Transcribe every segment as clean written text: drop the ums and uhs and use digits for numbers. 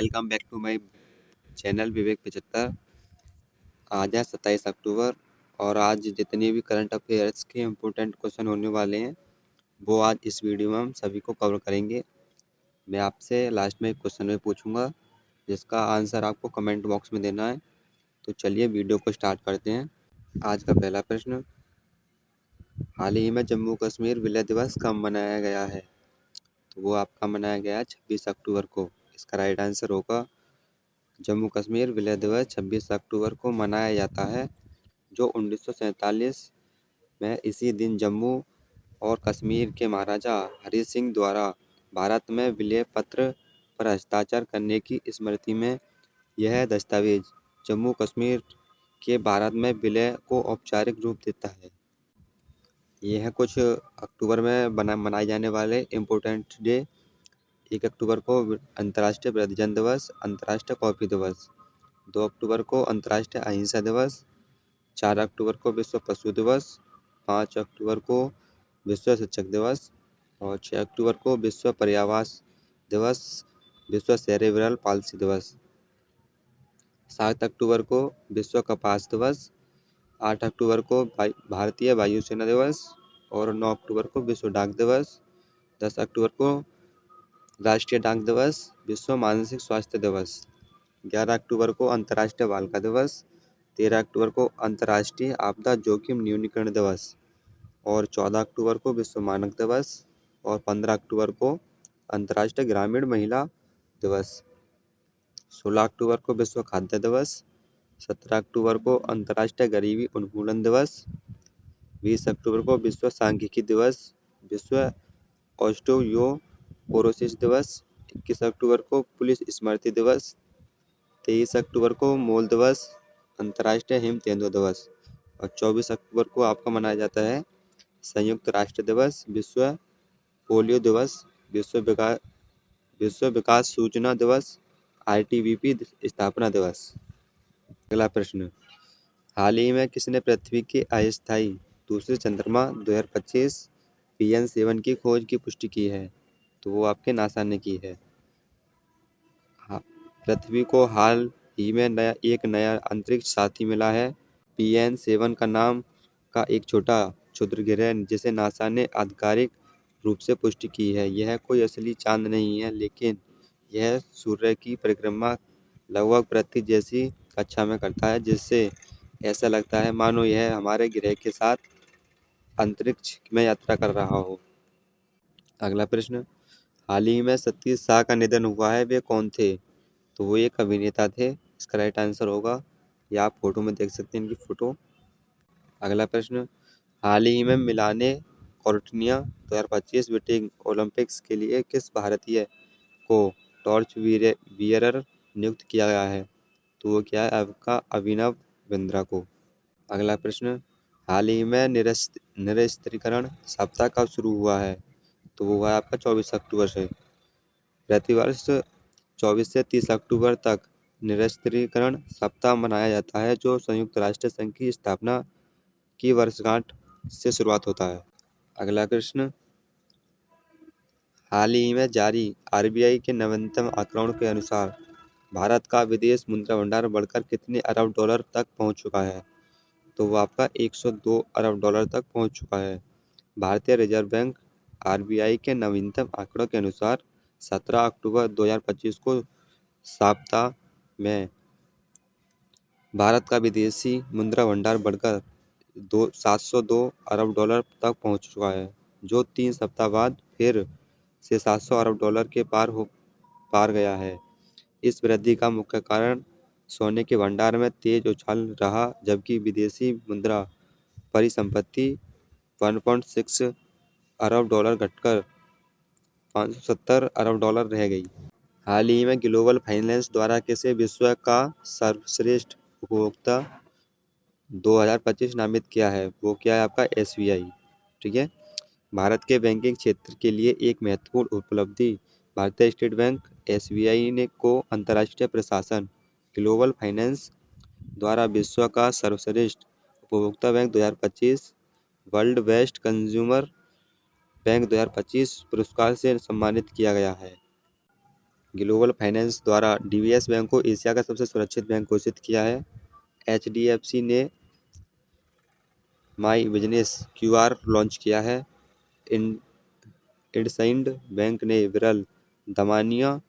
Welcome back to my channel Vivek 75। आज है 27 अक्टूबर और आज जितने भी करंट अफेयर्स के इम्पोर्टेंट क्वेश्चन होने वाले हैं वो आज इस वीडियो में हम सभी को कवर करेंगे। मैं आपसे लास्ट में एक क्वेश्चन में पूछूंगा जिसका आंसर आपको कमेंट बॉक्स में देना है। तो चलिए वीडियो को स्टार्ट करते हैं। आज का पहला प्रश्न, हाल ही में जम्मू कश्मीर विलय दिवस कब मनाया गया है? तो वो आपका मनाया गया है 26 अक्टूबर को। इसका राइट आंसर होगा जम्मू कश्मीर विलय दिवस 26 अक्टूबर को मनाया जाता है, जो 1947 में इसी दिन जम्मू और कश्मीर के महाराजा हरि सिंह द्वारा भारत में विलय पत्र पर हस्ताक्षर करने की स्मृति में यह दस्तावेज जम्मू कश्मीर के भारत में विलय को औपचारिक रूप देता है। यह कुछ अक्टूबर में मनाए जाने वाले इम्पोर्टेंट डे। 1 अक्टूबर को अंतर्राष्ट्रीय वृद्धजन दिवस, अंतर्राष्ट्रीय कॉफी दिवस। 2 अक्टूबर को अंतर्राष्ट्रीय अहिंसा दिवस। 4 अक्टूबर को विश्व पशु दिवस। 5 अक्टूबर को विश्व शिक्षक दिवस और 6 अक्टूबर को विश्व पर्यावरण दिवस, विश्व सेरेब्रल पाल्सी दिवस। 7 अक्टूबर को विश्व कपास दिवस। 8 अक्टूबर को भारतीय वायुसेना दिवस और 9 अक्टूबर को विश्व डाक दिवस। 10 अक्टूबर को राष्ट्रीय डाक दिवस, विश्व मानसिक स्वास्थ्य दिवस। 11 अक्टूबर को अंतर्राष्ट्रीय बालिका दिवस। 13 अक्टूबर को अंतर्राष्ट्रीय आपदा जोखिम न्यूनीकरण दिवस और 14 अक्टूबर को विश्व मानक दिवस और 15 अक्टूबर को अंतर्राष्ट्रीय ग्रामीण महिला दिवस। 16 अक्टूबर को विश्व खाद्य दिवस। 17 अक्टूबर को अंतर्राष्ट्रीय गरीबी उन्मूलन दिवस। 20 अक्टूबर को विश्व सांख्यिकी दिवस, विश्व ऑस्टियोपोरोसिस दिवस। 21 अक्टूबर को पुलिस स्मृति दिवस। 23 अक्टूबर को मूल दिवस, अंतर्राष्ट्रीय हिम तेंदुआ दिवस और 24 अक्टूबर को आपका मनाया जाता है संयुक्त राष्ट्र दिवस, विश्व पोलियो दिवस, विश्व विकास सूचना दिवस, ITBP स्थापना दिवस। अगला प्रश्न, हाल ही में किसने पृथ्वी के अस्थायी दूसरे चंद्रमा 2025 PN7 की खोज की पुष्टि की है? तो वो आपके नासा ने की है। पृथ्वी को हाल ही में एक नया अंतरिक्ष साथी मिला है। PN7 का नाम का एक छोटा क्षुद्र ग्रह जिसे नासा ने आधिकारिक रूप से पुष्टि की है। यह कोई असली चांद नहीं है, लेकिन यह सूर्य की परिक्रमा लगभग पृथ्वी जैसी कक्षा में करता है, जिससे ऐसा लगता है मानो यह हमारे ग्रह के साथ अंतरिक्ष में यात्रा कर रहा हो। अगला प्रश्न, हाल ही में सतीश शाह का निधन हुआ है, वे कौन थे? तो वो एक अभिनेता थे। इसका राइट आंसर होगा, ये आप फोटो में देख सकते हैं इनकी फोटो। अगला प्रश्न, हाल ही में मिलाने कॉर्टिना 2025 बीजिंग ओलंपिक्स के लिए किस भारतीय को टॉर्च बियरर नियुक्त किया गया है? तो वो क्या है आपका अभिनव बिंद्रा को। अगला प्रश्न, हाल ही में निरस्त्रीकरण सप्ताह कब शुरू हुआ है? तो वो हुआ है आपका 24 अक्टूबर से। प्रतिवर्ष 24 से 30 अक्टूबर तक निरस्त्रीकरण सप्ताह मनाया जाता है, जो संयुक्त राष्ट्र संघ की स्थापना की वर्षगांठ से शुरुआत होता है। अगला प्रश्न, हाल ही में जारी RBI के नवीनतम आंकड़ों के अनुसार भारत का विदेश मुद्रा भंडार बढ़कर कितने अरब डॉलर तक पहुंच चुका है? तो वो आपका 102 अरब डॉलर तक पहुंच चुका है। भारतीय रिजर्व बैंक RBI के नवीनतम आंकड़ों के अनुसार 17 अक्टूबर 2025 को सप्ताह में भारत का विदेशी मुद्रा भंडार बढ़कर 702 अरब डॉलर तक पहुंच चुका है, जो 3 सप्ताह बाद फिर से 700 अरब डॉलर के पार गया है। इस वृद्धि का मुख्य कारण सोने के भंडार में तेज उछाल रहा, जबकि विदेशी मुद्रा परिसंपत्ति 1.6 अरब डॉलर घटकर 570 अरब डॉलर रह गई। हाल ही में ग्लोबल फाइनेंस द्वारा किसे विश्व का सर्वश्रेष्ठ उपभोक्ता 2025 नामित किया है? वो क्या है आपका SBI। ठीक है, भारत के बैंकिंग क्षेत्र के लिए एक महत्वपूर्ण उपलब्धि भारतीय स्टेट बैंक SBI ने को अंतर्राष्ट्रीय प्रशासन ग्लोबल फाइनेंस द्वारा विश्व का सर्वश्रेष्ठ उपभोक्ता bank 2025 world best consumer bank 2025 पुरस्कार से सम्मानित किया गया है। ग्लोबल फाइनेंस द्वारा डीबीएस बैंक को एशिया का सबसे सुरक्षित बैंक घोषित किया है। एचडीएफसी ने माई बिजनेस क्यूआर लॉन्च किया है। इंडसइंड बैंक ने विरल दमानिया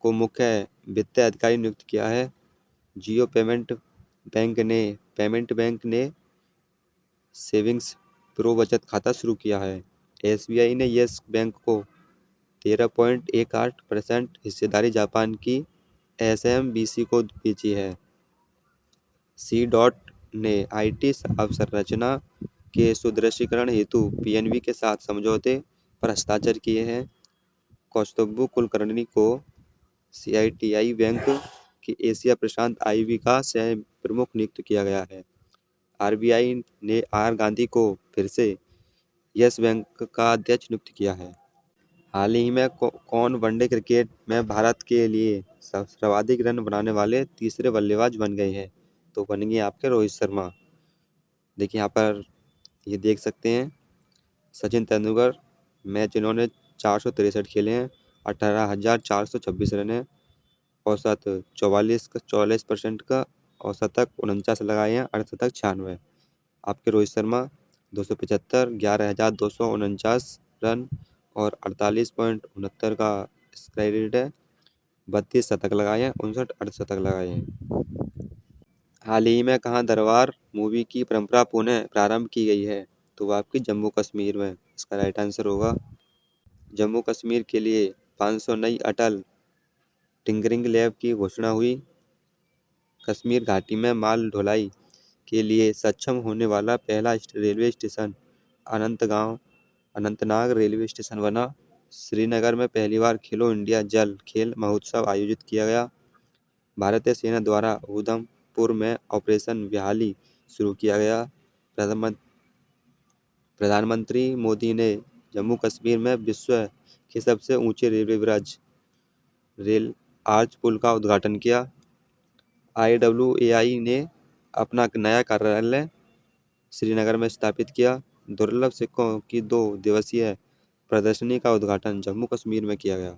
को मुख्य वित्तीय अधिकारी नियुक्त किया है। जियो पेमेंट बैंक ने सेविंग्स प्रो बचत खाता शुरू किया है। एसबीआई ने येस बैंक को 13.18% हिस्सेदारी जापान की एसएमबीसी को बेची है। सी डॉट ने आईटी अवसंरचना के सुदृढ़ीकरण हेतु पीएनबी के साथ समझौते पर हस्ताक्षर किए हैं। कौस्तुभ कुलकर्णी को सीआईटीआई बैंक की एशिया प्रशांत आईबी का सह प्रमुख नियुक्त किया गया है। आरबीआई ने आर गांधी को फिर से यस बैंक का अध्यक्ष नियुक्त किया है। हाल ही में कौन वनडे क्रिकेट में भारत के लिए सर्वाधिक रन बनाने वाले तीसरे बल्लेबाज बन गए हैं? तो बन गए आपके रोहित शर्मा। देखिए यहाँ पर ये देख सकते हैं सचिन तेंदुलकर मैच इन्होंने 463 खेले हैं, 18,426 रन है, औसत 44% का और शतक 49 लगाए हैं, अर्धशतक 96। आपके रोहित शर्मा 275, 11,249 रन और 48.69 का स्ट्राइक रेट है, 32 शतक लगाए हैं, 59 अर्धशतक लगाए हैं। हाल ही में कहाँ दरबार मूवी की परंपरा पुनः प्रारंभ की गई है? तो वो आपकी जम्मू कश्मीर में। इसका राइट आंसर होगा जम्मू कश्मीर के लिए 500 नई अटल टिंकरिंग लैब की घोषणा हुई। कश्मीर घाटी में माल ढुलाई के लिए सक्षम होने वाला पहला railway station Anantnag railway station बना। श्रीनगर में पहली बार खेलो इंडिया जल खेल महोत्सव आयोजित किया गया। भारतीय सेना द्वारा उधमपुर में ऑपरेशन बहाली शुरू किया गया। प्रधानमंत्री मोदी ने जम्मू कश्मीर में विश्व के सबसे ऊंचे रेलवे ब्रिज रेल आर्च पुल का उद्घाटन किया। IWAI ने अपना नया कार्यालय श्रीनगर में स्थापित किया। दुर्लभ सिक्कों की 2 दिवसीय प्रदर्शनी का उद्घाटन जम्मू कश्मीर में किया गया।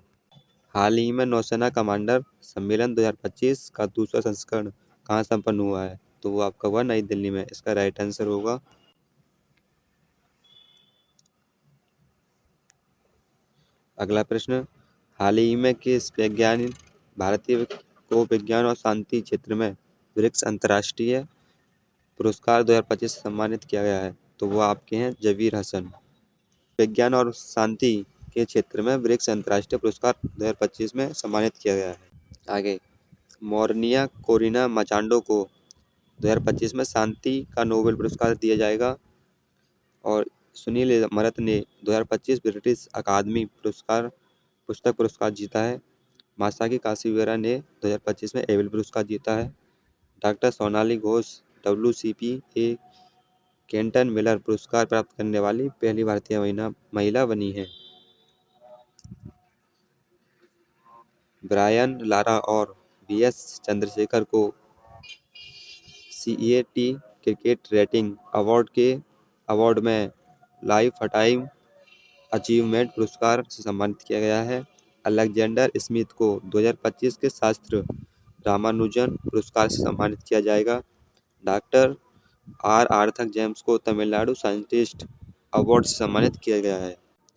हाल ही में नौसेना कमांडर सम्मेलन 2025 का दूसरा संस्करण कहाँ संपन्न हुआ है? तो वो आपका हुआ नई दिल्ली में। इसका राइट आंसर होगा अगला प्रश्न, हाल ही में किस वैज्ञानिक भारतीय को विज्ञान और शांति क्षेत्र में ब्रिक्स अंतर्राष्ट्रीय पुरस्कार 2025 सम्मानित किया गया है? तो वो आपके हैं जबीर हसन। विज्ञान और शांति के क्षेत्र में ब्रिक्स अंतर्राष्ट्रीय पुरस्कार 2025 में सम्मानित किया गया है। आगे, मोरनिया कोरिना मचांडो को 2025 में शांति का नोबेल पुरस्कार दिया जाएगा। और सुनील मरत ने 2025 ब्रिटिश अकादमी पुस्तक पुरस्कार जीता है। मासाकी काशीवेरा ने 2025 में एबेल पुरस्कार जीता है। Doctor Sonali Ghosh WCPA Kenton Miller पुरस्कार प्राप्त करने वाली पहली भारतीय महिला बनी है। ब्रायन लारा और BS चंद्रशेखर को CEAT क्रिकेट रेटिंग अवार्ड में लाइफ टाइम अचीवमेंट पुरस्कार से सम्मानित किया गया है। अलेक्जेंडर स्मिथ को 2025 के शास्त्र रामानुजन पुरस्कार से सम्मानित किया जाएगा। डॉक्टर आर्थर जेम्स को तमिलनाडु साइंटिस्ट अवार्ड से सम्मानित किया गया है।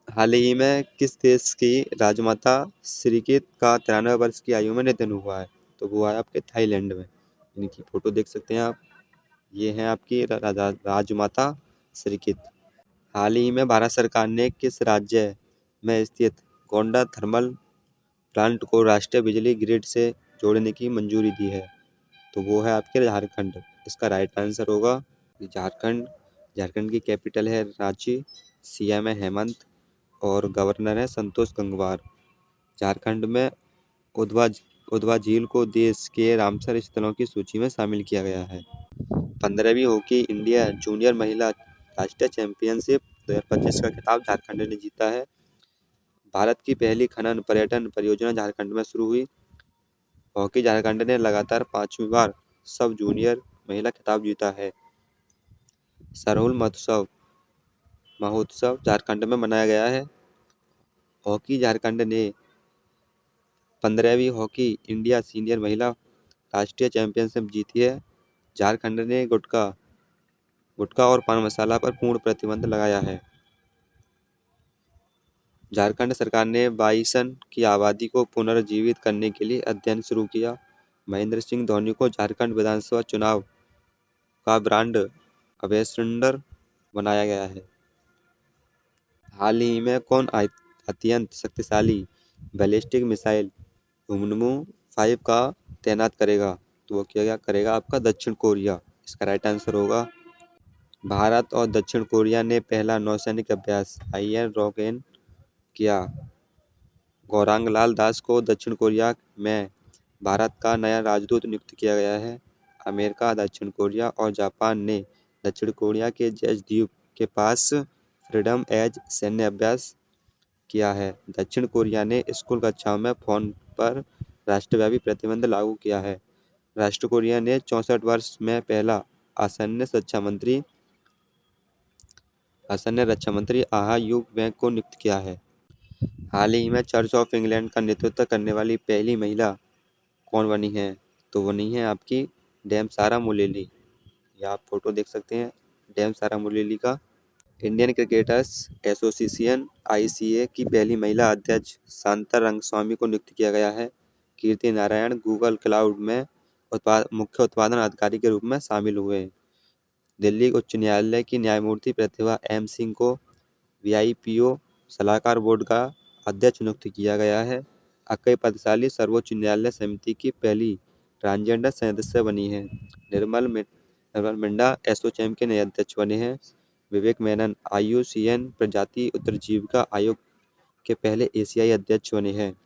हाल ही में किस देश की राजमाता श्रीकीत का 93 वर्ष की आयु में निधन हुआ है? तो वो है आपके थाईलैंड में। इनकी फोटो देख सकते हैं आप। ये हैं आपकी राजमाता श्रीकीत। हाल ही में भारत सरकार ने किस राज्य में स्थित गोंडा थर्मल प्लांट को राष्ट्रीय बिजली ग्रिड से जोड़ने की मंजूरी दी है? तो वो है आपके झारखंड। इसका राइट आंसर होगा झारखंड। झारखंड की कैपिटल है रांची, CM है हेमंत और गवर्नर है संतोष गंगवार। झारखंड में उधवा झील को देश के रामसर स्थलों की सूची में शामिल किया गया है। 15वीं हॉकी इंडिया जूनियर महिला राष्ट्रीय चैंपियनशिप 2025 का खिताब झारखंड ने जीता है। भारत की पहली खनन पर्यटन परियोजना झारखंड में शुरू हुई। हॉकी झारखंड ने लगातार 5वीं बार सब जूनियर महिला खिताब जीता है। सरहुल महोत्सव झारखंड में मनाया गया है। हॉकी झारखंड ने 15वीं हॉकी इंडिया सीनियर महिला राष्ट्रीय चैंपियनशिप जीती है। झारखंड ने गुटखा और पान मसाला पर पूर्ण प्रतिबंध लगाया है। झारखंड सरकार ने बाइसन की आबादी को पुनर्जीवित करने के लिए अध्ययन शुरू किया। महेंद्र सिंह धोनी को झारखंड विधानसभा चुनाव का ब्रांड एम्बेसडर बनाया गया है। हाल ही में कौन अत्यंत शक्तिशाली बैलिस्टिक मिसाइल हुमनमू 5 का तैनात करेगा? तो वो क्या करेगा आपका दक्षिण कोरिया। इसका राइट आंसर होगा भारत और दक्षिण कोरिया ने पहला नौसैनिक अभ्यास आईएन रॉकेन किया। गौरांग लाल दास को दक्षिण कोरिया में भारत का नया राजदूत नियुक्त किया गया है। अमेरिका, दक्षिण कोरिया और जापान ने दक्षिण कोरिया के जेज द्वीप के पास फ्रीडम एज सैन्य अभ्यास किया है। दक्षिण कोरिया ने स्कूल कक्षाओं में फोन पर राष्ट्रव्यापी प्रतिबंध लागू किया है। राष्ट्र कोरिया ने 64 वर्ष में पहला आसन्न रक्षा मंत्री आहा यूक बैंक को नियुक्त किया है। हाल ही में चर्च ऑफ इंग्लैंड का नेतृत्व करने वाली पहली महिला कौन बनी है? तो वो नहीं है आपकी डैम सारा मुलेली। ये आप फोटो देख सकते हैं डैम सारा मुलेली का। इंडियन क्रिकेटर्स एसोसिएशन आईसीए की पहली महिला अध्यक्ष शांता रंगस्वामी को नियुक्त किया गया है। कीर्ति नारायण गूगल क्लाउड में मुख्य उत्पादन अधिकारी के रूप में शामिल हुए। दिल्ली उच्च न्यायालय की न्यायमूर्ति प्रतिभा एम सिंह को वीआईपीओ सलाहकार बोर्ड का अध्यक्ष नियुक्त किया गया है। अक्कई पद्मशाली सर्वोच्च न्यायालय समिति की पहली ट्रांसजेंडर सदस्य बनी है। निर्मल मिंडा एसोचैम के नए अध्यक्ष बने हैं। विवेक मेनन आईयूसीएन प्रजाति उत्तरजीविका आयोग के पहले एशियाई अध्यक्ष बने हैं।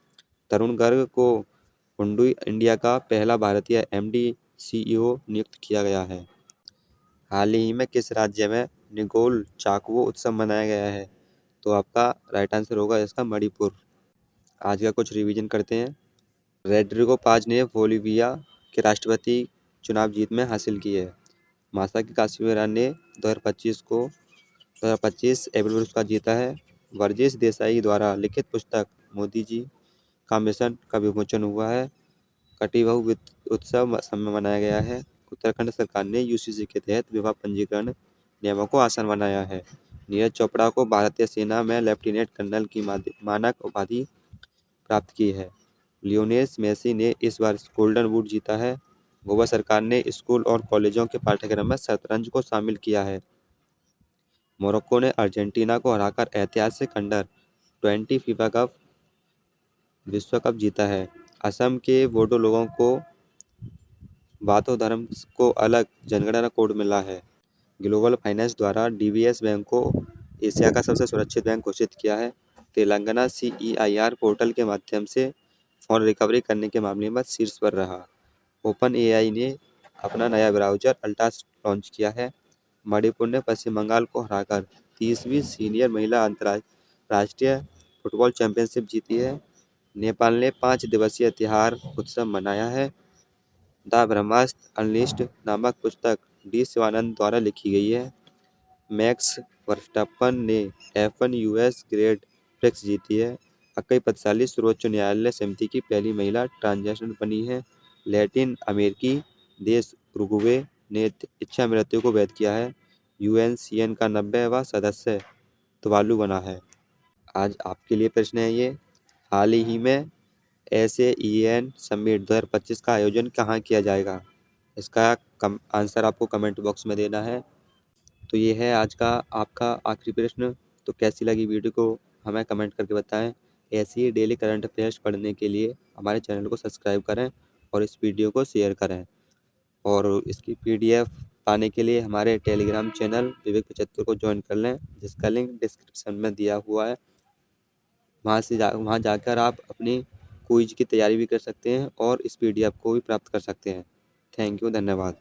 तरुण गर्ग को हुंडई इंडिया का पहला भारतीय एमडी सीईओ नियुक्त किया गया है। हाल ही में किस राज्य में निगोल चाकवो उत्सव मनाया गया है? तो आपका राइट आंसर होगा इसका मणिपुर। आज का कुछ रिवीजन करते हैं। रोड्रिगो पाज ने बोलीविया के राष्ट्रपति चुनाव जीत में हासिल की है। मासाकी काशिमिरा ने 2025 एबल पुरस्कार जीता है। वर्जेश देसाई द्वारा लिखित पुस्तक मोदी जी का मिशन का विमोचन हुआ है। कटी बहु वित्त उत्सव समय मनाया गया है। उत्तराखंड सरकार ने यूसीसी के तहत विवाह पंजीकरण नियमों को आसान बनाया है। नीरज चोपड़ा को भारतीय सेना में लेफ्टिनेंट कर्नल की मानक उपाधि प्राप्त की है। लियोनेल मेसी ने इस बार गोल्डन बूट जीता है। गोवा सरकार ने स्कूल और कॉलेजों के पाठ्यक्रम में शतरंज को शामिल किया है। मोरक्को ने अर्जेंटीना को हराकर ऐतिहासिक अंडर-20 फीफा कप विश्व कप जीता है। असम के बोडो लोगों को बाथो धर्म को अलग जनगणना कोड मिला है। ग्लोबल फाइनेंस द्वारा डीबीएस बैंक को एशिया का सबसे सुरक्षित बैंक घोषित किया है। तेलंगाना सीईआईआर पोर्टल के माध्यम से फोन रिकवरी करने के मामले में शीर्ष पर रहा। ओपन एआई ने अपना नया ब्राउजर अल्ट्रा लॉन्च किया है। मणिपुर ने पश्चिम बंगाल को हराकर 30वीं सीनियर महिला अंतर्राष्ट्रीय फुटबॉल चैंपियनशिप जीती है। नेपाल ने 5 दिवसीय तिहार उत्सव मनाया है। द ब्रह्मास्त्र अनलिस्टेड नामक पुस्तक डी शिवानंद द्वारा लिखी गई है। मैक्स वर्स्टप्पन ने F1 यूएस ग्रेड प्रिक्स जीती है। अक्कई पद्मशाली सर्वोच्च न्यायालय समिति की पहली महिला ट्रांसजेंडर बनी है। लैटिन अमेरिकी देश उरुग्वे ने इच्छा मृत्यु को वैध किया है। यूएनसीएन का 90वां सदस्य तुवालु बना है। आज आपके लिए प्रश्न है ये, हाल ही में एसएईएन समिट 2025 का आयोजन कहाँ किया जाएगा? इसका आंसर आपको कमेंट बॉक्स में देना है। तो ये है आज का आपका आखिरी प्रश्न। तो कैसी लगी वीडियो को हमें कमेंट करके बताएं। ऐसी ही डेली करंट अफेयर्स पढ़ने के लिए हमारे चैनल को सब्सक्राइब करें और इस वीडियो को शेयर करें। और इसकी पीडीएफ पाने के लिए हमारे टेलीग्राम चैनल विवेक 75 को ज्वाइन कर लें, जिसका लिंक डिस्क्रिप्शन में दिया हुआ है। वहाँ जाकर आप अपनी क्विज की तैयारी भी कर सकते हैं और इस पीडीएफ को भी प्राप्त कर सकते हैं। थैंक यू, धन्यवाद।